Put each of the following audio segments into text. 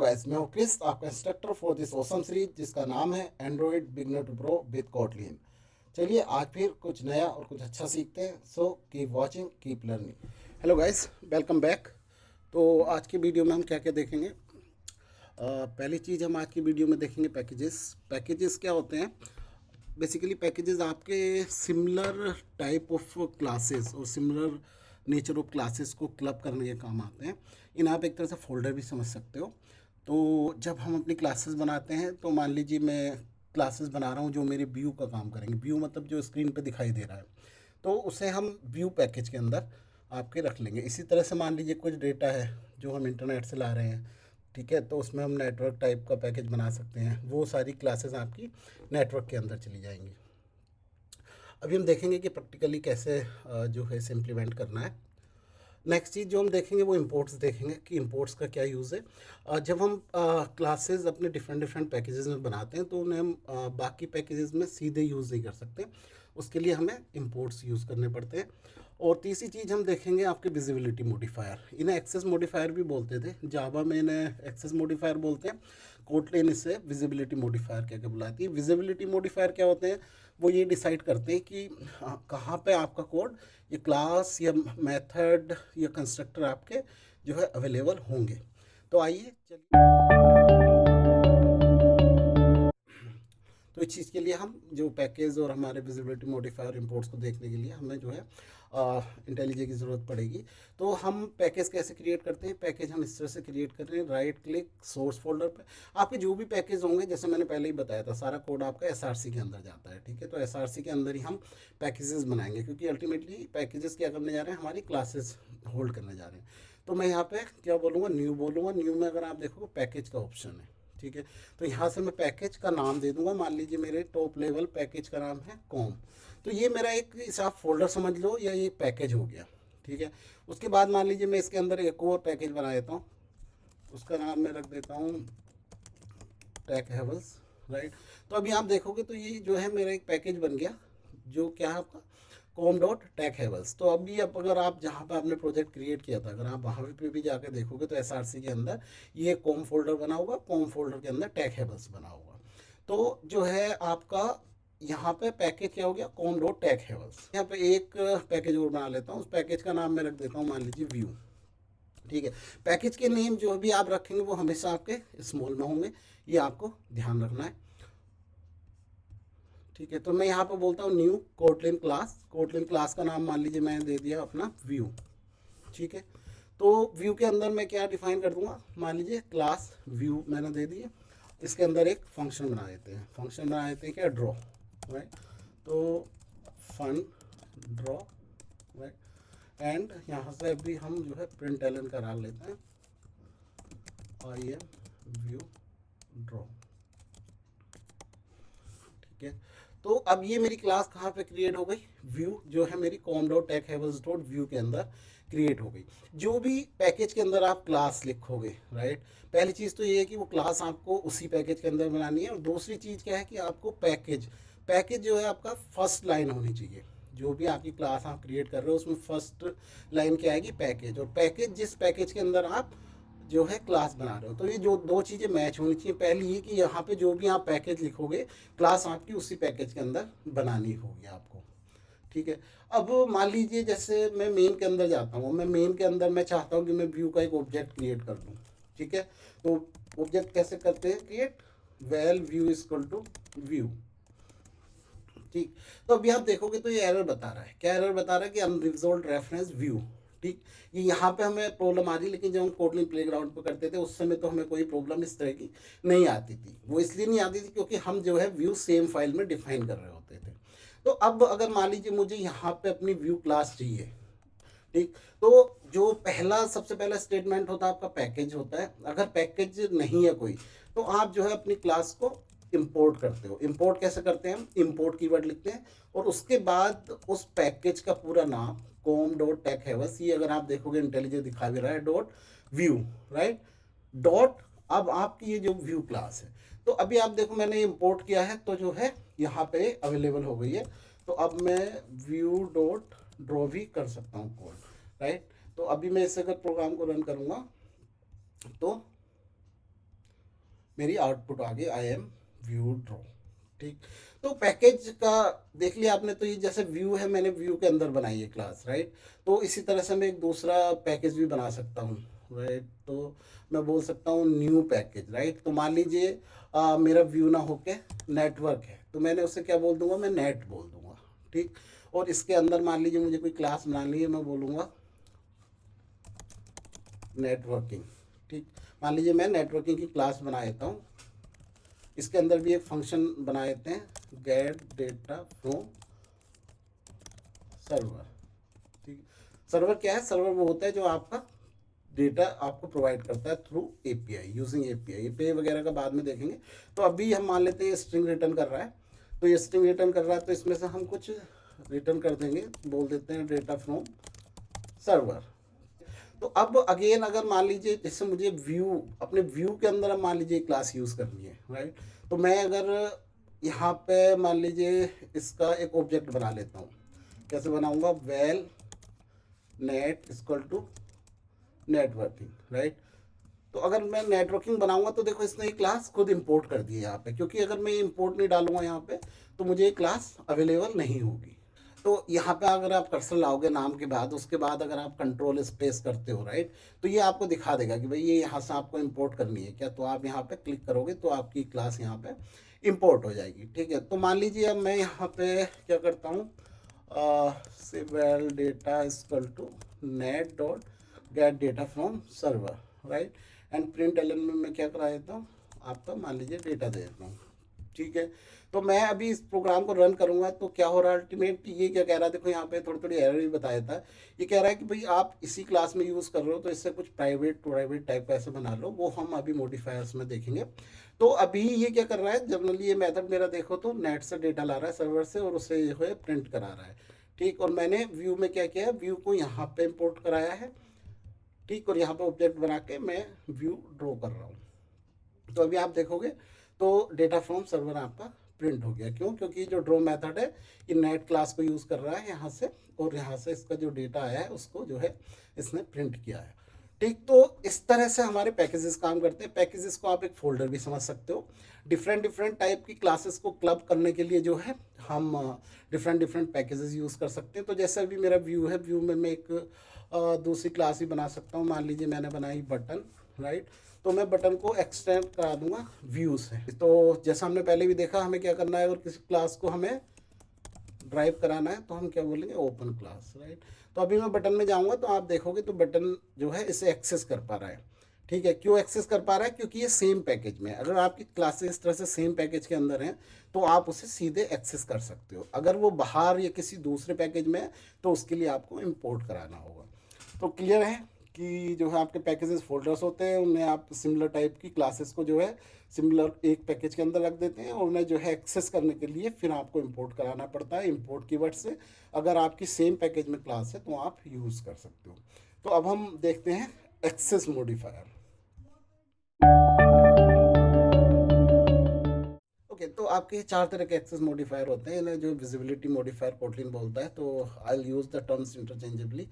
Guys, मैं हूँ Chris, आपका instructor for this awesome series जिसका नाम है Android beginner to pro with Kotlin. चलिए आज फिर कुछ नया और कुछ अच्छा सीखते हैं। So keep watching, keep learning. Hello guys, welcome back. तो आज की वीडियो में हम क्या क्या देखेंगे। पहली चीज़ हम आज की वीडियो में देखेंगे पैकेजेस। पैकेजेस क्या होते हैं? बेसिकली पैकेजेस आपके सिमिलर टाइप ऑफ क्लासेस और सिमिलर नेचर ऑफ क्लासेस को क्लब करने के काम आते हैं। इन आप एक तरह से फोल्डर भी समझ सकते हो। तो जब हम अपनी क्लासेस बनाते हैं तो मान लीजिए मैं क्लासेस बना रहा हूँ जो मेरे व्यू का काम करेंगे। व्यू मतलब जो स्क्रीन पे दिखाई दे रहा है, तो उसे हम व्यू पैकेज के अंदर आपके रख लेंगे। इसी तरह से मान लीजिए कुछ डेटा है जो हम इंटरनेट से ला रहे हैं, ठीक है, तो उसमें हम नेटवर्क टाइप का पैकेज बना सकते हैं। वो सारी क्लासेस आपकी नेटवर्क के अंदर चली जाएंगी। अभी हम देखेंगे कि प्रैक्टिकली कैसे जो है इसे इम्प्लीमेंट करना है। नेक्स्ट चीज़ जो हम देखेंगे वो इंपोर्ट्स देखेंगे कि इंपोर्ट्स का क्या यूज़ है। जब हम क्लासेस अपने डिफरेंट डिफरेंट पैकेजेस में बनाते हैं तो उन्हें हम बाकी पैकेजेस में सीधे यूज़ नहीं कर सकते। उसके लिए हमें इंपोर्ट्स यूज़ करने पड़ते हैं। और तीसरी चीज़ हम देखेंगे आपके विजिबिलिटी मॉडिफायर। इन्हें एक्सेस मॉडिफायर भी बोलते थे, जावा में इन्हें एक्सेस मॉडिफायर बोलते हैं, कोटलिन इसे विजिबिलिटी मॉडिफायर क्या क्या बुलाती है। विजिबिलिटी मॉडिफायर क्या होते हैं? वो ये डिसाइड करते हैं कि कहाँ पे आपका कोड, ये क्लास या मेथड या कंस्ट्रक्टर आपके जो है अवेलेबल होंगे। तो आइए चलिए, तो इस चीज़ के लिए हम जो पैकेज और हमारे विजिबिलिटी मॉडिफायर इंपोर्ट्स को देखने के लिए हमें जो है इंटेलिजे की ज़रूरत पड़ेगी। तो हम पैकेज कैसे क्रिएट करते हैं? पैकेज हम इस तरह से क्रिएट कर रहे हैं, राइट क्लिक सोर्स फोल्डर पे। आपके जो भी पैकेज होंगे, जैसे मैंने पहले ही बताया था, सारा कोड आपका एसआरसी के अंदर जाता है, ठीक है। तो एसआरसी के अंदर ही हम पैकेजेस बनाएंगे, क्योंकि अल्टीमेटली पैकेजेस क्या करने जा रहे हैं, हमारी क्लासेस होल्ड करने जा रहे हैं। तो मैं यहाँ पे क्या बोलूँगा, न्यू बोलूँगा। न्यू में अगर आप देखो पैकेज का ऑप्शन है, ठीक है। तो यहाँ से मैं पैकेज का नाम दे दूंगा। मान लीजिए मेरे टॉप लेवल पैकेज का नाम है कॉम। तो ये मेरा एक इस आप फोल्डर समझ लो, या ये पैकेज हो गया, ठीक है। उसके बाद मान लीजिए मैं इसके अंदर एक और पैकेज बना देता हूँ, उसका नाम मैं रख देता हूँ टेक हेवल्स, राइट। तो अभी आप देखोगे तो ये जो है मेरा एक पैकेज बन गया, जो क्या है आपका कॉम डॉट टेक हेवल्स। तो अभी अब अगर आप जहाँ पे आपने प्रोजेक्ट क्रिएट किया था, अगर आप वहाँ पे भी जाके देखोगे तो एसआरसी के अंदर ये कॉम फोल्डर बना होगा, कॉम फोल्डर के अंदर टेक हेवल्स बना होगा। तो जो है आपका यहाँ पे पैकेज क्या हो गया, कॉम डॉट टेक हेवल्स। यहाँ पे एक पैकेज और बना लेता हूँ, उस पैकेज का नाम मैं रख देता हूँ मान लीजिए व्यू, ठीक है। पैकेज के नेम जो भी आप रखेंगे वो हमेशा आपके स्मॉल में होंगे, ये आपको ध्यान रखना है, ठीक है। तो मैं यहाँ पे बोलता हूँ new Kotlin class. Kotlin class का नाम मान लीजिए मैंने दे दिया अपना व्यू, ठीक है। तो व्यू के अंदर मैं क्या डिफाइन कर दूंगा, मान लीजिए क्लास व्यू मैंने दे दिया। इसके अंदर एक फंक्शन बना देते हैं, फंक्शन बना देते हैं क्या, ड्रॉ, राइट। तो फन ड्रॉ, राइट। एंड यहाँ से भी हम जो है प्रिंट एलन करा लेते हैं, आई एम व्यू ड्रॉ, ठीक है। तो अब ये मेरी क्लास कहाँ पे क्रिएट हो गई, व्यू जो है मेरी com dot take Havells dot view के अंदर क्रिएट हो गई। जो भी पैकेज के अंदर आप क्लास लिखोगे, राइट, पहली चीज़ तो ये है कि वो क्लास आपको उसी पैकेज के अंदर बनानी है। और दूसरी चीज़ क्या है कि आपको पैकेज पैकेज जो है आपका फर्स्ट लाइन होनी चाहिए। जो भी आपकी क्लास आप क्रिएट कर रहे हो उसमें फर्स्ट लाइन क्या आएगी, पैकेज। और पैकेज जिस पैकेज के अंदर आप जो है क्लास बना रहे हो, तो ये जो दो चीज़ें मैच होनी चाहिए। पहली ये कि यहाँ पे जो भी आप पैकेज लिखोगे, क्लास आपकी उसी पैकेज के अंदर बनानी होगी आपको, ठीक है। अब मान लीजिए जैसे मैं मेन के अंदर जाता हूँ, मैं मेन के अंदर मैं चाहता हूँ कि मैं व्यू का एक ऑब्जेक्ट क्रिएट कर दूँ, ठीक है। तो ऑब्जेक्ट कैसे करते हैं create, well view is equal to view, ठीक। तो अभी आप देखोगे तो ये एरर बता रहा है, क्या एरर बता रहा है कि अनरिजॉल्व्ड रेफरेंस व्यू, ठीक। ये यहाँ पे हमें प्रॉब्लम आ रही है, लेकिन जब हम कोटलिन प्लेग्राउंड पे करते थे उस समय तो हमें कोई प्रॉब्लम इस तरह की नहीं आती थी। वो इसलिए नहीं आती थी क्योंकि हम जो है व्यू सेम फाइल में डिफाइन कर रहे होते थे। तो अब अगर मान लीजिए मुझे यहाँ पे अपनी व्यू क्लास चाहिए, ठीक। तो जो पहला सबसे पहला स्टेटमेंट होता है आपका पैकेज होता है। अगर पैकेज नहीं है कोई, तो आप जो है अपनी क्लास को इंपोर्ट करते हो। इंपोर्ट कैसे करते हैं, हम इंपोर्ट कीवर्ड लिखते हैं और उसके बाद उस पैकेज का पूरा नाम कॉम डॉट टेक है, बस ये अगर आप देखोगे इंटेलिजेंट दिखा भी रहा है डॉट व्यू, राइट, डॉट। अब आपकी ये जो व्यू क्लास है, तो अभी आप देखो मैंने इंपोर्ट किया है तो जो है यहाँ पे अवेलेबल हो गई है। तो अब मैं व्यू डॉट ड्रॉ भी कर सकता हूँ कोड, राइट। तो अभी मैं इससे अगर प्रोग्राम को रन करूँगा तो मेरी आउटपुट आ गई आई एम व्यू ड्रॉ। ठीक, तो पैकेज का देख लिया आपने। तो ये जैसे व्यू है, मैंने व्यू के अंदर बनाई है क्लास, राइट। तो इसी तरह से मैं एक दूसरा पैकेज भी बना सकता हूँ, राइट। तो मैं बोल सकता हूँ न्यू पैकेज, राइट। तो मान लीजिए मेरा व्यू ना होके नेटवर्क है, तो मैंने उससे क्या बोल दूंगा, मैं नेट बोल दूंगा। ठीक, और इसके अंदर मान लीजिए मुझे कोई क्लास बनानी है, मैं बोलूँगा नेटवर्किंग। ठीक, मान लीजिए मैं नेटवर्किंग की क्लास बना देता हूँ। इसके अंदर भी एक फंक्शन बना देते हैं, गेट डेटा फ्रॉम सर्वर। ठीक, सर्वर क्या है, सर्वर वो होता है जो आपका डेटा आपको प्रोवाइड करता है through API, using API. API वगैरह का बाद में देखेंगे। तो अभी हम मान लेते हैं स्ट्रिंग रिटर्न कर रहा है। तो ये स्ट्रिंग रिटर्न कर रहा है, तो इसमें से हम कुछ रिटर्न कर देंगे, बोल देते हैं डेटा फ्रॉम सर्वर। तो अब अगेन अगर मान लीजिए जैसे मुझे व्यू, अपने व्यू के अंदर अब मान लीजिए क्लास यूज़ करनी है, राइट। तो मैं अगर यहाँ पे मान लीजिए इसका एक ऑब्जेक्ट बना लेता हूँ। कैसे बनाऊँगा, well net equal to networking, right. तो अगर मैं नेटवर्किंग बनाऊंगा तो देखो इसने ये क्लास खुद इंपोर्ट कर दी है यहाँ पे, क्योंकि अगर मैं इंपोर्ट नहीं डालूंगा यहाँ पे तो मुझे ये क्लास अवेलेबल नहीं होगी। तो यहाँ पे अगर आप कर्सर लाओगे नाम के बाद, उसके बाद अगर आप कंट्रोल स्पेस करते हो, राइट, तो ये आपको दिखा देगा कि भाई ये यहाँ से आपको इंपोर्ट करनी है क्या। तो आप यहाँ पे क्लिक करोगे तो आपकी क्लास यहाँ पे इंपोर्ट हो जाएगी। ठीक है, तो मान लीजिए अब मैं यहाँ पे क्या करता हूँ, well data equal to net dot get data from server, right. And println में मैं क्या करा देता हूँ, आपका मान लीजिए डेटा दे देता हूँ। ठीक है, तो मैं अभी इस प्रोग्राम को रन करूँगा तो क्या हो रहा है, अल्टीमेट ये क्या कह रहा है, देखो यहाँ पे थोड़ी थोड़ी एरर भी बता देता है। ये कह रहा है कि भाई आप इसी क्लास में यूज़ कर रहे हो तो इससे कुछ प्राइवेट प्राइवेट टाइप का ऐसे बना लो, वो हम अभी मॉडिफायर्स में देखेंगे। तो अभी ये क्या कर रहा है, जनरली ये मेथड मेरा देखो तो नेट से डेटा ला रहा है सर्वर से, और उसे जो है प्रिंट करा रहा है। ठीक, और मैंने व्यू में क्या किया है, व्यू को यहाँ पे इम्पोर्ट कराया है। ठीक, और यहाँ पे ऑब्जेक्ट बना के मैं व्यू ड्रॉ कर रहा हूँ। तो अभी आप देखोगे तो डेटा फ्रॉम सर्वर आपका प्रिंट हो गया। क्यों, क्योंकि जो ड्रॉ मेथड है ये नेट क्लास को यूज़ कर रहा है यहाँ से, और यहाँ से इसका जो डेटा आया है उसको जो है इसने प्रिंट किया है। ठीक, तो इस तरह से हमारे पैकेजेस काम करते हैं। पैकेजेस को आप एक फोल्डर भी समझ सकते हो। डिफरेंट डिफरेंट टाइप की क्लासेस को क्लब करने के लिए जो है हम डिफरेंट डिफरेंट पैकेजेस यूज़ कर सकते हैं। तो जैसे अभी मेरा व्यू है, व्यू में मैं एक दूसरी क्लास ही बना सकता हूँ। मान लीजिए मैंने बनाई बटन, राइट। तो मैं बटन को एक्सटेंड करा दूंगा व्यू से। तो जैसा हमने पहले भी देखा, हमें क्या करना है, अगर किसी क्लास को हमें ड्राइव कराना है तो हम क्या बोलेंगे, ओपन क्लास, राइट। तो अभी मैं बटन में जाऊंगा तो आप देखोगे तो बटन जो है इसे एक्सेस कर पा रहा है। ठीक है, क्यों एक्सेस कर पा रहा है, क्योंकि ये सेम पैकेज में, अगर आपकी क्लासेस इस तरह से सेम पैकेज के अंदर हैं तो आप उसे सीधे एक्सेस कर सकते हो। अगर वो बाहर या किसी दूसरे पैकेज में है तो उसके लिए आपको इम्पोर्ट कराना होगा। तो क्लियर है कि जो है आपके पैकेजेस फोल्डर्स होते हैं, उनमें आप सिमिलर टाइप की क्लासेस को जो है सिमिलर एक पैकेज के अंदर रख देते हैं, और उन्हें जो है एक्सेस करने के लिए फिर आपको इंपोर्ट कराना पड़ता है इंपोर्ट कीवर्ड से। अगर आपकी सेम पैकेज में क्लास है तो आप यूज़ कर सकते हो। तो अब हम देखते हैं एक्सेस मॉडिफायर। ओके, तो आपके चार तरह के एक्सेस मॉडिफायर होते हैं। इन्हें जो विजिबिलिटी मॉडिफायर कोटलिन बोलता है, तो आई यूज़ द टर्म्स इंटरचेंजेबली।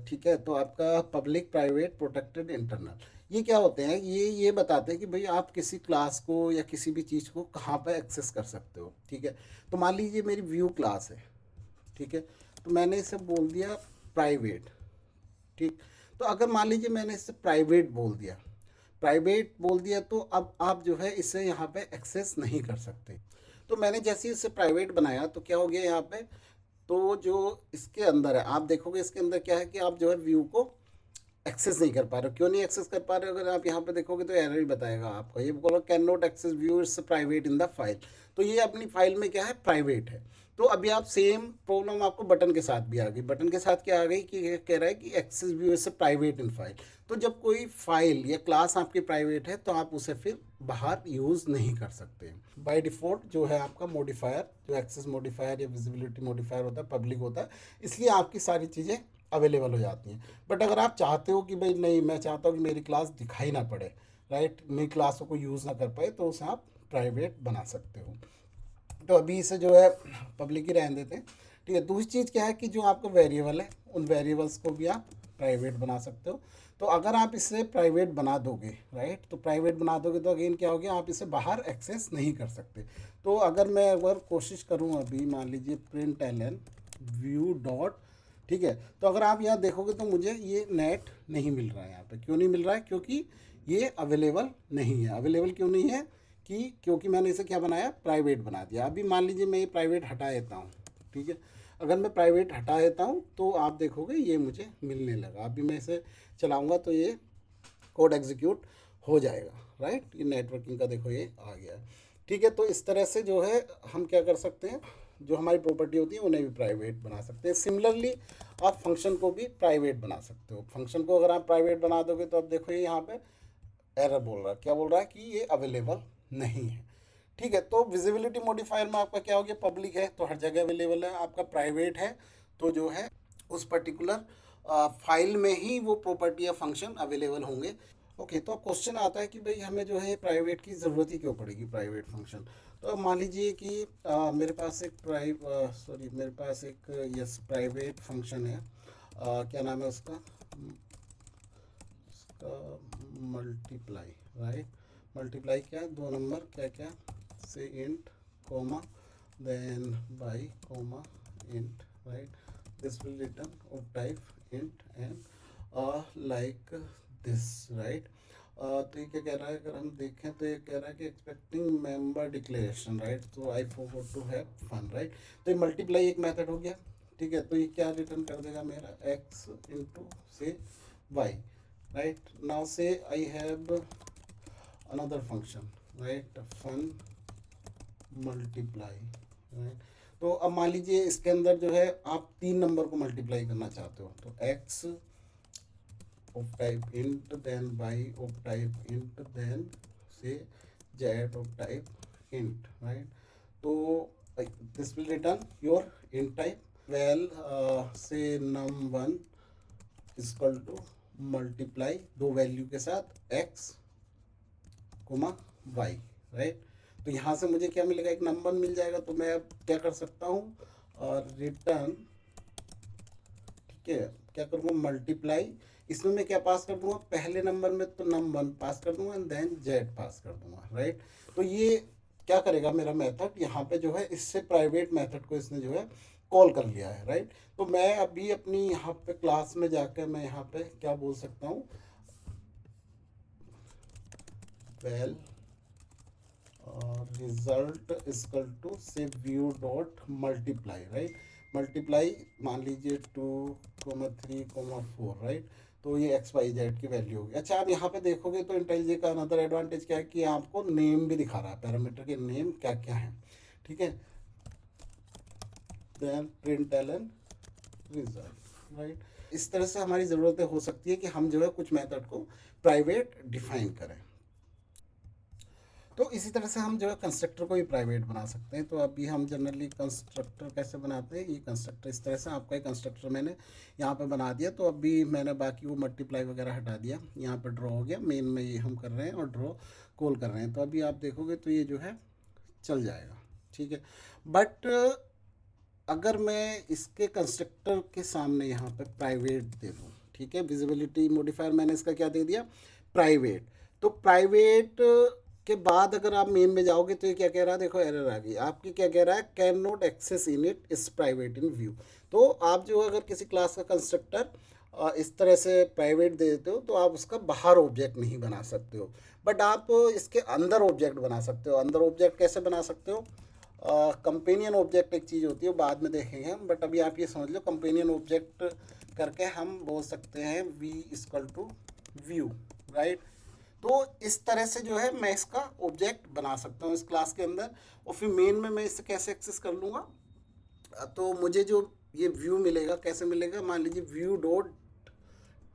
ठीक है, तो आपका पब्लिक, प्राइवेट, प्रोटेक्टेड, इंटरनल, ये क्या होते हैं, ये बताते हैं कि भाई आप किसी क्लास को या किसी भी चीज़ को कहाँ पर एक्सेस कर सकते हो। ठीक है, तो मान लीजिए मेरी व्यू क्लास है, ठीक है, तो मैंने इसे बोल दिया प्राइवेट। ठीक, तो अगर मान लीजिए मैंने इसे प्राइवेट बोल दिया तो अब आप जो है इसे यहाँ पे एक्सेस नहीं कर सकते। तो मैंने जैसे ही इसे प्राइवेट बनाया तो क्या हो गया यहाँ पे, तो जो इसके अंदर है आप देखोगे इसके अंदर क्या है कि आप जो है व्यू को एक्सेस नहीं कर पा रहे हो। क्यों नहीं एक्सेस कर पा रहे हो, अगर आप यहाँ पे देखोगे तो एरर ही बताएगा आपको, ये बोलो can not access view, it's private in the file. तो ये अपनी फाइल में क्या है, प्राइवेट है। तो अभी आप सेम प्रॉब्लम आपको बटन के साथ भी आ गई। बटन के साथ क्या आ गई कि ये कह रहा है कि access view is private in file. तो जब कोई फाइल या क्लास आपकी प्राइवेट है तो आप उसे फिर बाहर यूज़ नहीं कर सकते। बाय डिफ़ॉल्ट जो है आपका मॉडिफायर, जो एक्सेस मॉडिफायर या विजिबिलिटी मॉडिफायर होता है, पब्लिक होता है, इसलिए आपकी सारी चीज़ें अवेलेबल हो जाती हैं। बट अगर आप चाहते हो कि भाई नहीं, मैं चाहता हूँ कि मेरी क्लास दिखाई ना पड़े, राइट, मेरी क्लासों को यूज़ ना कर पाए, तो उसे आप प्राइवेट बना सकते हो। तो अभी इसे जो है पब्लिक ही रहने देते हैं। ठीक है, दूसरी चीज़ क्या है कि जो आपका वेरिएबल है उन वेरिएबल्स को भी आप प्राइवेट बना सकते हो। तो अगर आप इसे प्राइवेट बना दोगे, राइट, तो प्राइवेट बना दोगे तो अगेन क्या हो गया, आप इसे बाहर एक्सेस नहीं कर सकते। तो अगर मैं अगर कोशिश करूँ अभी, मान लीजिए println view dot, ठीक है, तो अगर आप यहाँ देखोगे तो मुझे ये नेट नहीं मिल रहा है यहाँ पे। क्यों नहीं मिल रहा है? क्योंकि ये अवेलेबल नहीं है। अवेलेबल क्यों नहीं है? क्योंकि मैंने इसे क्या बनाया, प्राइवेट बना दिया। अभी मान लीजिए मैं ये प्राइवेट हटा देता हूँ, ठीक है, अगर मैं प्राइवेट हटा देता हूँ तो आप देखोगे ये मुझे मिलने लगा। अभी मैं इसे चलाऊँगा तो ये कोड एग्जीक्यूट हो जाएगा, राइट। ये नेटवर्किंग का देखो ये आ गया है, ठीक है। तो इस तरह से जो है हम क्या कर सकते हैं, जो हमारी प्रॉपर्टी होती है उन्हें भी प्राइवेट बना सकते हैं। सिमिलरली आप फंक्शन को भी प्राइवेट बना सकते हो। फंक्शन को अगर आप प्राइवेट बना दोगे तो अब देखो ये यहाँ पे एरर बोल रहा है। क्या बोल रहा है? कि ये अवेलेबल नहीं है, ठीक है। तो विजिबिलिटी मॉडिफायर में आपका क्या हो गया, पब्लिक है तो हर जगह अवेलेबल है, आपका प्राइवेट है तो जो है उस पर्टिकुलर फाइल में ही वो प्रॉपर्टी या फंक्शन अवेलेबल होंगे। ओके, तो क्वेश्चन आता है कि भाई हमें जो है प्राइवेट की ज़रूरत ही क्यों पड़ेगी, प्राइवेट फंक्शन। तो अब मान लीजिए कि मेरे पास एक मेरे पास एक यस प्राइवेट फंक्शन है, क्या नाम है उसका, मल्टीप्लाई, राइट। मल्टीप्लाई क्या, दो नंबर क्या क्या से int comma then by comma int, right. This will return of type int and like this, right. तो ये क्या कह रहा है, अगर हम देखें तो ये कह रहा है कि एक्सपेक्टिंग मेंबर डिक्लेरेशन, राइट, तो I forgot to have fun, right. तो ये मल्टीप्लाई एक मेथड हो गया, ठीक है। तो ये क्या रिटर्न कर देगा मेरा, x इंटू से y, right. Now say I have another function, right, fun multiply, right. तो अब मान लीजिए इसके अंदर जो है आप 3 नंबर को मल्टीप्लाई करना चाहते हो, तो x of type int then y of type int then say z of type int, right. तो this will return your int type, well say num1 equal to multiply दो वैल्यू के साथ x coma y, right. तो यहाँ से मुझे क्या मिलेगा, एक नंबर मिल जाएगा। तो मैं अब क्या कर सकता हूँ, और रिटर्न, ठीक है, क्या करूँगा, मल्टीप्लाई। इसमें मैं क्या पास कर दूंगा, पहले नंबर में तो num1 पास कर दूंगा एंड देन z पास कर दूंगा, राइट। तो ये क्या करेगा मेरा मेथड, यहाँ पे जो है इससे प्राइवेट मेथड को इसने जो है कॉल कर लिया है, राइट। तो मैं अभी अपनी यहाँ पे क्लास में जाकर मैं यहाँ पे क्या बोल सकता हूँ, वेल रिजल्ट इक्वल टू से view dot multiply, right. Multiply मान लीजिए 2,3,4, राइट। तो ये XYZ की वैल्यू होगी। अच्छा, आप यहाँ पे देखोगे तो इंटेलिजे का अनदर एडवांटेज क्या है कि आपको नेम भी दिखा रहा है, पैरामीटर के नेम क्या क्या है, ठीक है। Then println result, right. इस तरह से हमारी ज़रूरतें हो सकती है कि हम जो है कुछ मेथड को प्राइवेट डिफाइन करें। तो इसी तरह से हम जो है कंस्ट्रक्टर को भी प्राइवेट बना सकते हैं। तो अभी हम जनरली कंस्ट्रक्टर कैसे बनाते हैं, ये कंस्ट्रक्टर इस तरह से आपका एक कंस्ट्रक्टर मैंने यहाँ पे बना दिया। तो अभी मैंने बाकी वो मल्टीप्लाई वगैरह हटा दिया, यहाँ पर ड्रॉ हो गया, मेन में ये हम कर रहे हैं और ड्रॉ कॉल कर रहे हैं। तो अभी आप देखोगे तो ये जो है चल जाएगा, ठीक है। बट अगर मैं इसके कंस्ट्रक्टर के सामने यहाँ पे प्राइवेट दे दूँ, ठीक है, विजिबिलिटी मॉडिफायर मैंने इसका क्या दे दिया, प्राइवेट। तो प्राइवेट के बाद अगर आप मेन में जाओगे तो ये क्या कह रहा है, देखो एरर आ गई आपकी, क्या कह रहा है, can not access in it is private in view. तो आप जो अगर किसी क्लास का कंस्ट्रक्टर इस तरह से प्राइवेट दे देते हो तो आप उसका बाहर ऑब्जेक्ट नहीं बना सकते हो, बट आप इसके अंदर ऑब्जेक्ट बना सकते हो। अंदर ऑब्जेक्ट कैसे बना सकते हो, कंपेनियन ऑब्जेक्ट एक चीज़ होती है, बाद में देखेंगे हम, बट अभी आप ये समझ लो कंपेनियन ऑब्जेक्ट करके हम बोल सकते हैं v equal to view, right. तो इस तरह से जो है मैं इसका ऑब्जेक्ट बना सकता हूँ इस क्लास के अंदर, और फिर मेन में मैं इसे कैसे एक्सेस कर लूँगा, तो मुझे जो ये व्यू मिलेगा कैसे मिलेगा, मान लीजिए व्यू डॉट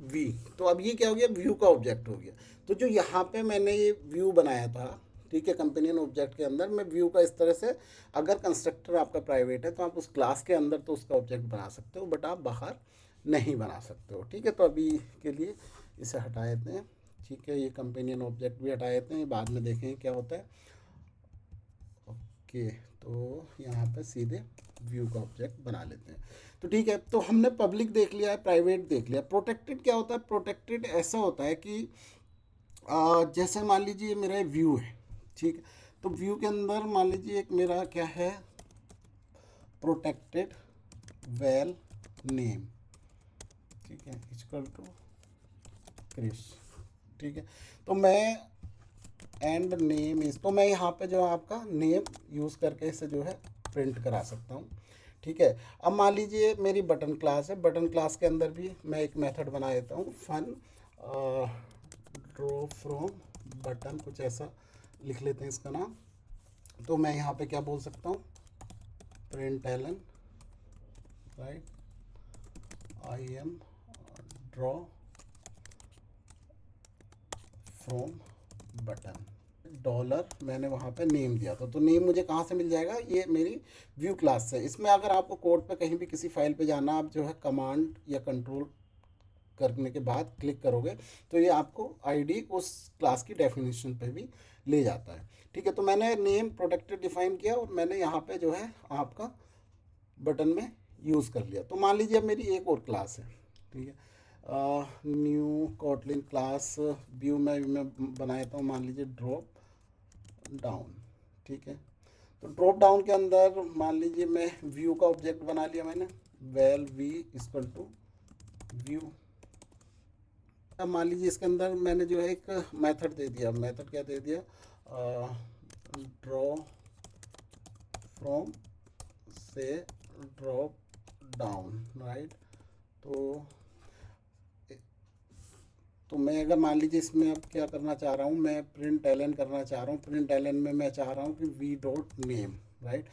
वी। तो अब ये क्या हो गया, व्यू का ऑब्जेक्ट हो गया। तो जो यहाँ पे मैंने ये व्यू बनाया था, ठीक है, कंपेनियन ऑब्जेक्ट के अंदर मैं व्यू का इस तरह से, अगर कंस्ट्रक्टर आपका प्राइवेट है तो आप उस क्लास के अंदर तो उसका ऑब्जेक्ट बना सकते हो, बट आप बाहर नहीं बना सकते हो, ठीक है। तो अभी के लिए इसे हटा देते हैं, ठीक है, ये कंपेनियन ऑब्जेक्ट भी हटा देते हैं, बाद में देखेंगे क्या होता है। ओके, तो यहाँ पे सीधे व्यू का ऑब्जेक्ट बना लेते हैं। तो तो ठीक है, तो हमने पब्लिक देख लिया है, प्राइवेट देख लिया। प्रोटेक्टेड क्या होता है? प्रोटेक्टेड ऐसा होता है कि जैसे मान लीजिए मेरा व्यू है, ठीक है, तो व्यू के अंदर मान लीजिए एक मेरा क्या है, प्रोटेक्टेड वेल नेम, ठीक है, इक्वल टू क्रिश, ठीक है। तो मैं एंड नेम इस, तो मैं यहाँ पे जो है आपका नेम यूज़ करके इसे जो है प्रिंट करा सकता हूँ, ठीक है। अब मान लीजिए मेरी बटन क्लास है, बटन क्लास के अंदर भी मैं एक मेथड बना देता हूँ, फन ड्रॉ फ्रॉम बटन, कुछ ऐसा लिख लेते हैं इसका नाम। तो मैं यहाँ पे क्या बोल सकता हूँ, println, right, I am draw from button, dollar मैंने वहाँ पे नेम दिया था। तो नेम मुझे कहाँ से मिल जाएगा, ये मेरी व्यू क्लास से। इसमें अगर आपको कोड पे कहीं भी किसी फाइल पे जाना, आप जो है कमांड या कंट्रोल करने के बाद क्लिक करोगे तो ये आपको आईडी उस क्लास की डेफिनेशन पे भी ले जाता है, ठीक है। तो मैंने नेम प्रोटेक्टेड डिफाइन किया और मैंने यहाँ पे जो है आपका बटन में यूज़ कर लिया। तो मान लीजिए अब मेरी एक और क्लास है, ठीक है, न्यू कॉटलिन क्लास व्यू में मैं बनाता हूँ, मान लीजिए ड्रॉप डाउन, ठीक है। तो ड्रॉप डाउन के अंदर मान लीजिए मैं व्यू का ऑब्जेक्ट बना लिया मैंने, well V equal to view. अब मान लीजिए इसके अंदर मैंने जो है एक मेथड दे दिया, मेथड क्या दे दिया, ड्रॉ फ्रॉम से ड्रॉप डाउन, राइट। तो मैं अगर मान लीजिए इसमें अब क्या करना चाह रहा हूँ, मैं प्रिंट एलन करना चाह रहा हूँ, प्रिंट एलन में मैं चाह रहा हूँ कि वी डॉट नेम, राइट।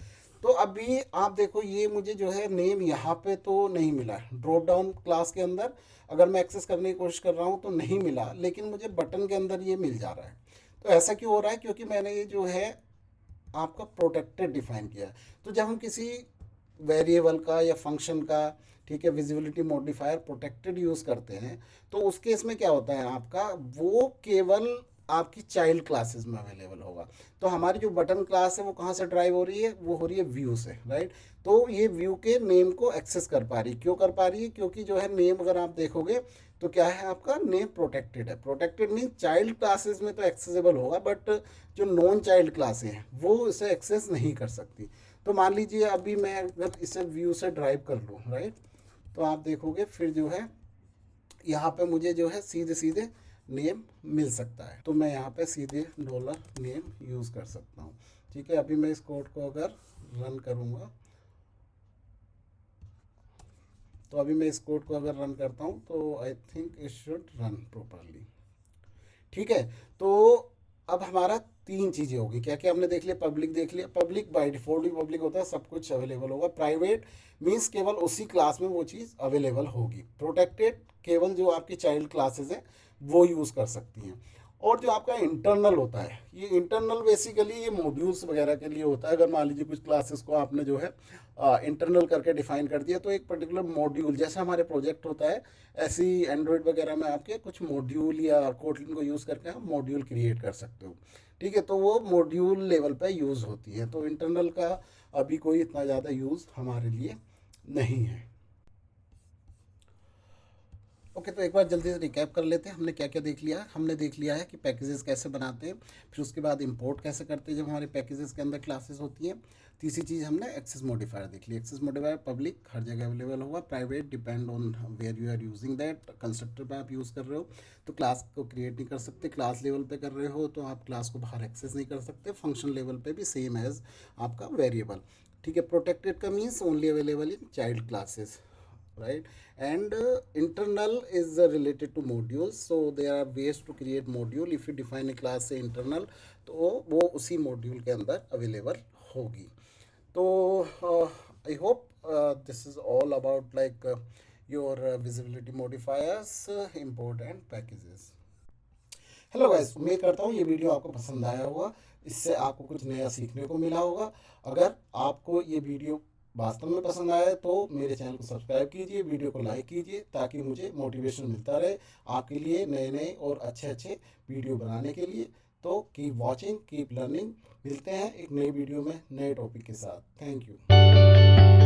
तो अभी आप देखो ये मुझे जो है नेम यहाँ पे तो नहीं मिला, ड्रॉप डाउन क्लास के अंदर अगर मैं एक्सेस करने की कोशिश कर रहा हूँ तो नहीं मिला, लेकिन मुझे बटन के अंदर ये मिल जा रहा है। तो ऐसा क्यों हो रहा है? क्योंकि मैंने ये जो है आपका प्रोटेक्टेड डिफाइन किया है। तो जब हम किसी वेरिएबल का या फंक्शन का, ठीक है, विजिबिलिटी मॉडिफायर प्रोटेक्टेड यूज़ करते हैं, तो उस केस में क्या होता है आपका, वो केवल आपकी चाइल्ड क्लासेस में अवेलेबल होगा। तो हमारी जो बटन क्लास है वो कहाँ से ड्राइव हो रही है, वो हो रही है व्यू से, राइट। तो ये व्यू के नेम को एक्सेस कर पा रही है। क्यों कर पा रही है? क्योंकि जो है नेम अगर आप देखोगे तो क्या है, आपका नेम प्रोटेक्टेड है। प्रोटेक्टेड मीन चाइल्ड क्लासेस में तो एक्सेसिबल होगा, बट जो नॉन चाइल्ड क्लासें हैं वो इसे एक्सेस नहीं कर सकती। तो मान लीजिए अभी मैं अगर इसे व्यू से ड्राइव कर लूँ, राइट, तो आप देखोगे फिर जो है यहाँ पे मुझे जो है सीधे सीधे नेम मिल सकता है। तो मैं यहाँ पे सीधे डॉलर नेम यूज़ कर सकता हूँ, ठीक है। अभी मैं इस कोड को अगर रन करूँगा, तो अभी मैं इस कोड को अगर रन करता हूँ तो I think it should run properly, ठीक है। तो अब हमारा तीन चीज़ें होगी। क्या क्या हमने देख लिया? पब्लिक देख लिया, public by default he public होता है, सब कुछ अवेलेबल होगा। प्राइवेट मीन्स केवल उसी क्लास में वो चीज़ अवेलेबल होगी। प्रोटेक्टेड केवल जो आपकी चाइल्ड क्लासेस हैं वो यूज़ कर सकती हैं। और जो आपका इंटरनल होता है, ये इंटरनल बेसिकली ये मॉड्यूल्स वगैरह के लिए होता है। अगर मान लीजिए कुछ क्लासेस को आपने जो है इंटरनल करके डिफाइन कर दिया, तो एक पर्टिकुलर मॉड्यूल, जैसा हमारे प्रोजेक्ट होता है ऐसी एंड्रॉयड वगैरह में आपके कुछ मॉड्यूल या कोटलिन को यूज़ करके आप मॉड्यूल क्रिएट कर सकते हो, ठीक है। तो वो मॉड्यूल लेवल पे यूज़ होती है। तो इंटरनल का अभी कोई इतना ज़्यादा यूज़ हमारे लिए नहीं है। ओके, तो एक बार जल्दी से रिकैप कर लेते हैं हमने क्या क्या देख लिया। हमने देख लिया है कि पैकेजेस कैसे बनाते हैं, फिर उसके बाद इंपोर्ट कैसे करते हैं जब हमारे पैकेजेस के अंदर क्लासेस होती हैं। तीसरी चीज़ हमने एक्सेस मॉडिफायर देख ली। एक्सेस मॉडिफायर पब्लिक हर जगह अवेलेबल होगा, private depend on where you are using that. Constructor पे आप यूज़ कर रहे हो तो क्लास को क्रिएट नहीं कर सकते, क्लास लेवल पे कर रहे हो तो आप क्लास को बाहर एक्सेस नहीं कर सकते। फंक्शन लेवल पे भी सेम एज आपका वेरिएबल, ठीक है। प्रोटेक्टेड का means only available in child classes, right, and internal is related to modules, so there are ways to create module. If you define a class से internal, तो वो उसी मॉड्यूल के अंदर अवेलेबल होगी। तो I hope this is all about like your visibility modifiers, import and packages. Hello guys, उम्मीद करता हूँ ये वीडियो आपको पसंद आया होगा, इससे आपको कुछ नया सीखने को मिला होगा। अगर आपको ये वीडियो वास्तव में पसंद आया तो मेरे चैनल को सब्सक्राइब कीजिए, वीडियो को लाइक कीजिए, ताकि मुझे मोटिवेशन मिलता रहे आपके लिए नए नए और अच्छे अच्छे वीडियो बनाने के लिए। तो कीप वॉचिंग, कीप लर्निंग। मिलते हैं एक नई वीडियो में नए टॉपिक के साथ। Thank you.